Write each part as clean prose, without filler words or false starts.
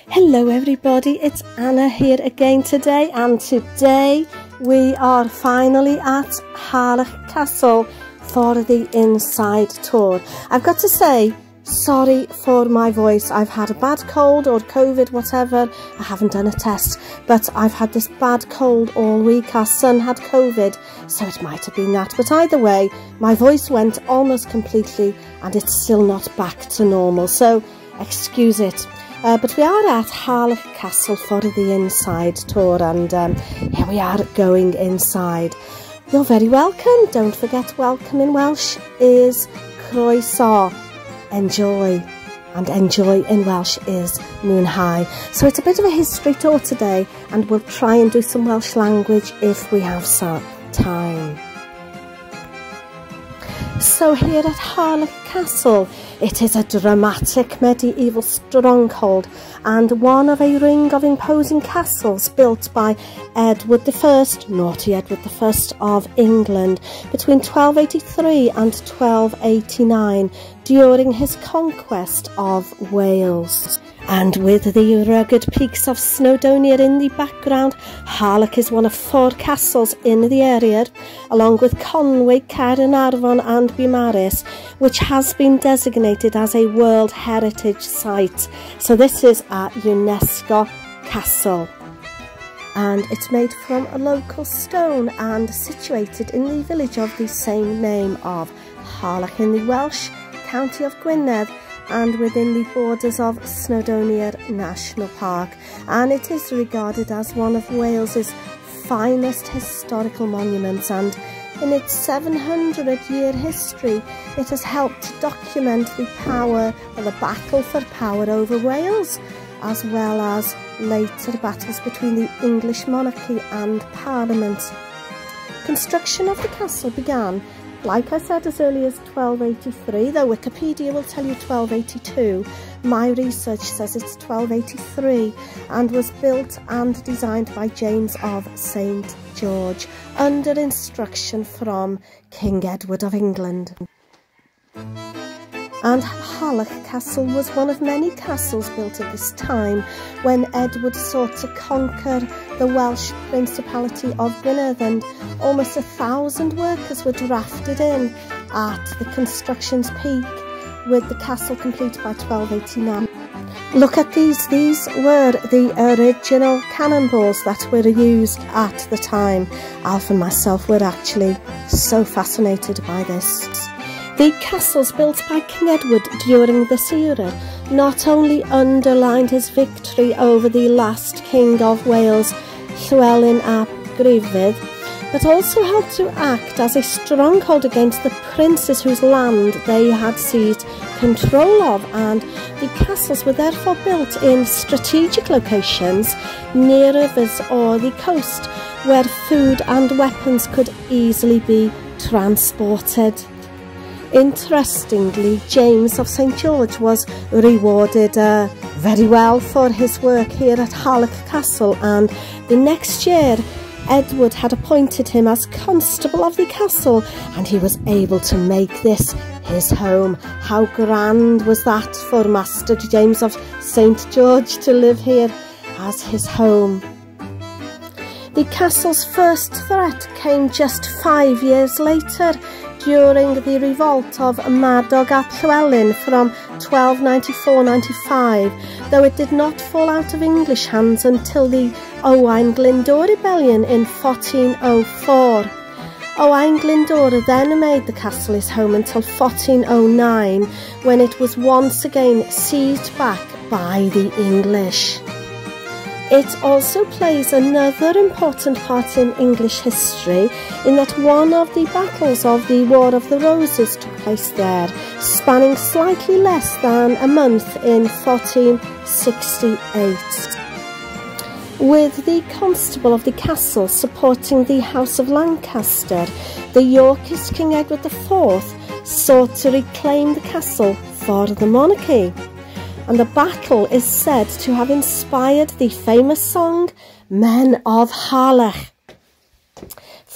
Hello everybody, it's Anna here again today, and today we are finally at Harlech Castle for the inside tour. I've got to say, sorry for my voice. I've had a bad cold or COVID, whatever. I haven't done a test, but I've had this bad cold all week. Our son had COVID, so it might have been that. But either way, my voice went almost completely and it's still not back to normal, so excuse it. But we are at Harlech Castle for the inside tour, and here we are going inside. You're very welcome. Don't forget, welcome in Welsh is croeso, enjoy, and enjoy in Welsh is mwynhau. So it's a bit of a history tour today, and we'll try and do some Welsh language if we have some time. So here at Harlech Castle, it is a dramatic medieval stronghold and one of a ring of imposing castles built by Edward I, naughty Edward I of England, between 1283 and 1289 during his conquest of Wales. And with the rugged peaks of Snowdonia in the background, Harlech is one of 4 castles in the area, along with Conwy, Caernarfon and Beaumaris, which has been designated as a World Heritage Site. So this is a UNESCO Castle, and it's made from a local stone and situated in the village of the same name of Harlech in the Welsh county of Gwynedd, and within the borders of Snowdonia National Park, and it is regarded as one of Wales's finest historical monuments, and in its 700-year history it has helped document the power or the battle for power over Wales, as well as later battles between the English monarchy and Parliament. Construction of the castle began, like I said, as early as 1283, though Wikipedia will tell you 1282. My research says it's 1283, and was built and designed by James of St. George under instruction from King Edward of England. And Harlech Castle was one of many castles built at this time when Edward sought to conquer the Welsh Principality of Gwynedd, and almost 1,000 workers were drafted in at the construction's peak, with the castle complete by 1289. Look at these were the original cannonballs that were used at the time. Alf and myself were actually so fascinated by this. The castles built by King Edward during this era not only underlined his victory over the last King of Wales, Llywelyn Ap Gruffudd, but also helped to act as a stronghold against the princes whose land they had seized control of, and the castles were therefore built in strategic locations near rivers or the coast, where food and weapons could easily be transported. Interestingly, James of St. George was rewarded very well for his work here at Harlech Castle, and the next year Edward had appointed him as constable of the castle, and he was able to make this his home. How grand was that for Master James of St. George to live here as his home. The castle's first threat came just 5 years later, during the revolt of Madog Ap Llywelyn from 1294-95, though it did not fall out of English hands until the Owain Glyndwr rebellion in 1404. Owain Glyndwr then made the castle his home until 1409, when it was once again seized back by the English. It also plays another important part in English history, in that one of the battles of the War of the Roses took place there, spanning slightly less than a month in 1468. With the constable of the castle supporting the House of Lancaster, the Yorkist King Edward IV sought to reclaim the castle for the monarchy, and the battle is said to have inspired the famous song Men of Harlech.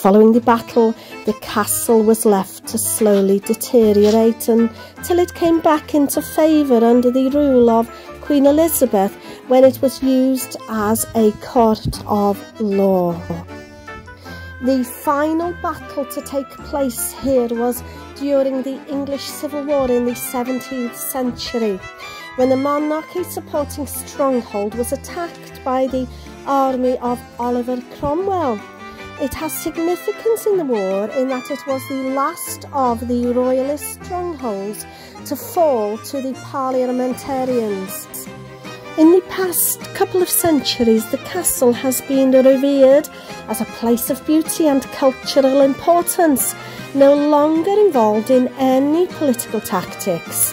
Following the battle, the castle was left to slowly deteriorate until it came back into favour under the rule of Queen Elizabeth, when it was used as a court of law. The final battle to take place here was during the English Civil War in the 17th century, when the monarchy supporting stronghold was attacked by the army of Oliver Cromwell. It has significance in the war in that it was the last of the royalist strongholds to fall to the parliamentarians. In the past couple of centuries, the castle has been revered as a place of beauty and cultural importance, no longer involved in any political tactics.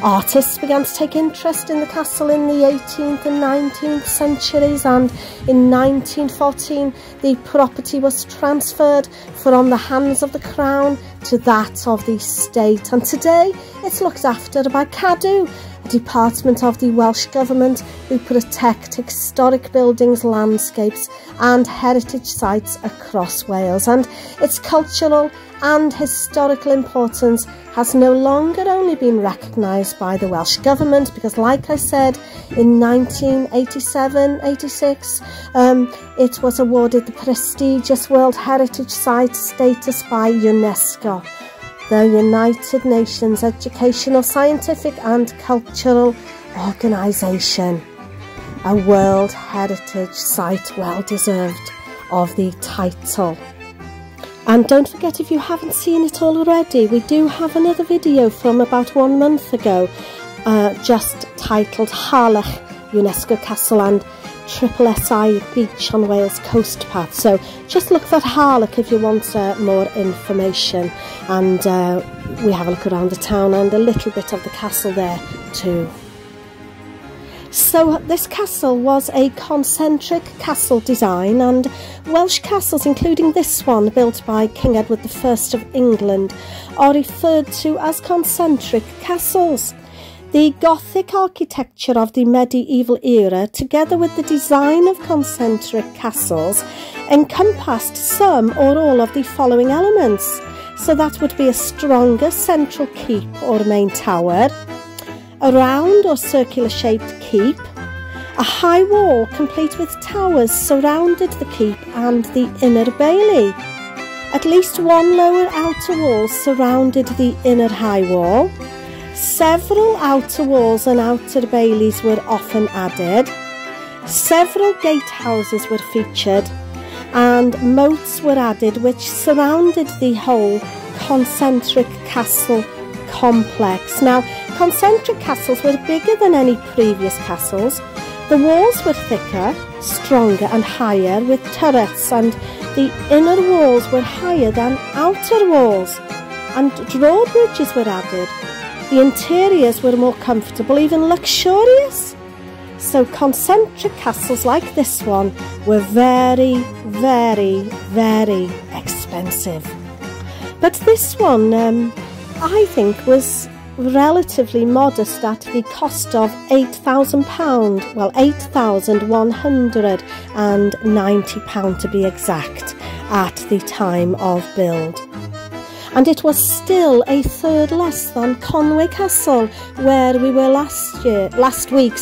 Artists began to take interest in the castle in the 18th and 19th centuries, and in 1914 the property was transferred from the hands of the Crown to that of the state, and today it's looked after by Cadw, a department of the Welsh Government who protect historic buildings, landscapes and heritage sites across Wales. And its cultural and historical importance has no longer only been recognised by the Welsh Government, because like I said, in 1987-86 it was awarded the prestigious World Heritage Site status by UNESCO, the United Nations Educational, Scientific and Cultural Organisation. A World Heritage Site, well deserved of the title. And don't forget, if you haven't seen it already, we do have another video from about 1 month ago, just titled Harlech UNESCO Castle and SSI Beach on Wales Coast Path. So just look for Harlech if you want more information, and we have a look around the town and a little bit of the castle there too. So this castle was a concentric castle design, and Welsh castles, including this one built by King Edward I of England, are referred to as concentric castles. The Gothic architecture of the medieval era, together with the design of concentric castles, encompassed some or all of the following elements. So that would be a stronger central keep or main tower, a round or circular shaped keep, a high wall complete with towers surrounded the keep and the inner bailey. At least one lower outer wall surrounded the inner high wall. Several outer walls and outer baileys were often added. Several gatehouses were featured, and moats were added which surrounded the whole concentric castle complex. Now, concentric castles were bigger than any previous castles. The walls were thicker, stronger and higher with turrets, and the inner walls were higher than outer walls, and drawbridges were added. The interiors were more comfortable, even luxurious. So concentric castles like this one were very, very, very expensive. But this one, I think, was relatively modest at the cost of £8,000, well, £8,190 to be exact, at the time of build. And it was still a third less than Conwy Castle, where we were last week,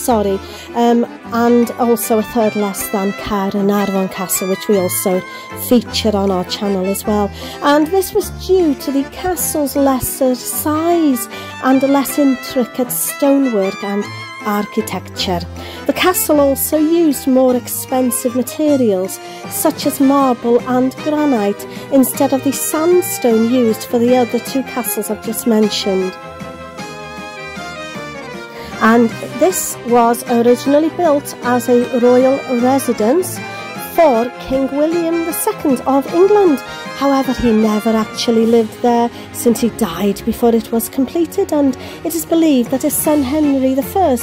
and also a third less than Caernarfon Castle, which we also feature on our channel as well. And this was due to the castle's lesser size and less intricate stonework and architecture. The castle also used more expensive materials such as marble and granite instead of the sandstone used for the other two castles I've just mentioned. And this was originally built as a royal residence for King William II of England. However, he never actually lived there, since he died before it was completed, and it is believed that his son Henry I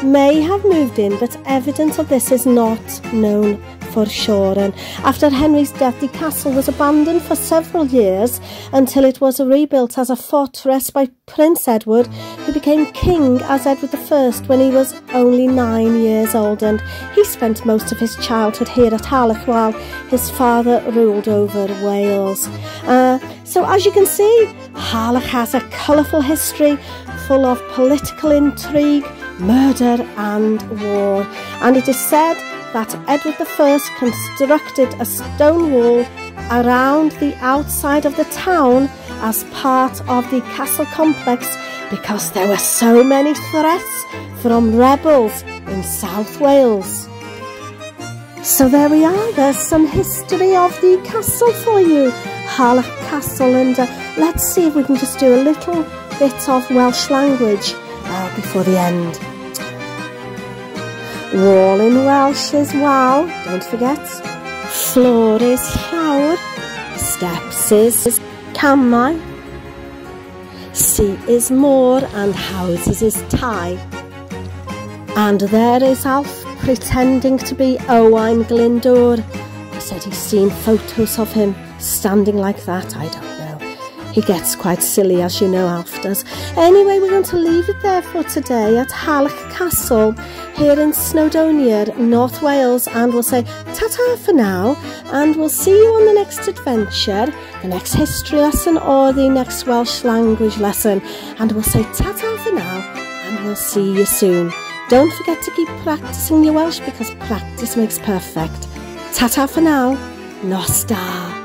may have moved in, but evidence of this is not known for sure. And after Henry's death, the castle was abandoned for several years until it was rebuilt as a fortress by Prince Edward, who became king as Edward I when he was only 9 years old, and he spent most of his childhood here at Harlech while his father ruled over Wales. So as you can see, Harlech has a colourful history full of political intrigue, murder and war. And it is said that Edward I constructed a stone wall around the outside of the town as part of the castle complex because there were so many threats from rebels in South Wales. So there we are, there's some history of the castle for you, Harlech Castle, and let's see if we can just do a little bit of Welsh language before the end. Wall in Welsh is wal, don't forget. Floor is llawr. Steps is camau. Sea is moor and houses is tai. And there is Alf pretending to be Owain Glyndwr. He said he's seen photos of him standing like that. I don't know. He gets quite silly, as you know Alf does. Anyway, we're going to leave it there for today at Harlech Castle here in Snowdonia, North Wales, and we'll say ta-ta for now, and we'll see you on the next adventure, the next history lesson or the next Welsh language lesson, and we'll say ta-ta for now, and we'll see you soon. Don't forget to keep practicing your Welsh because practice makes perfect. Ta-ta for now. Nos da.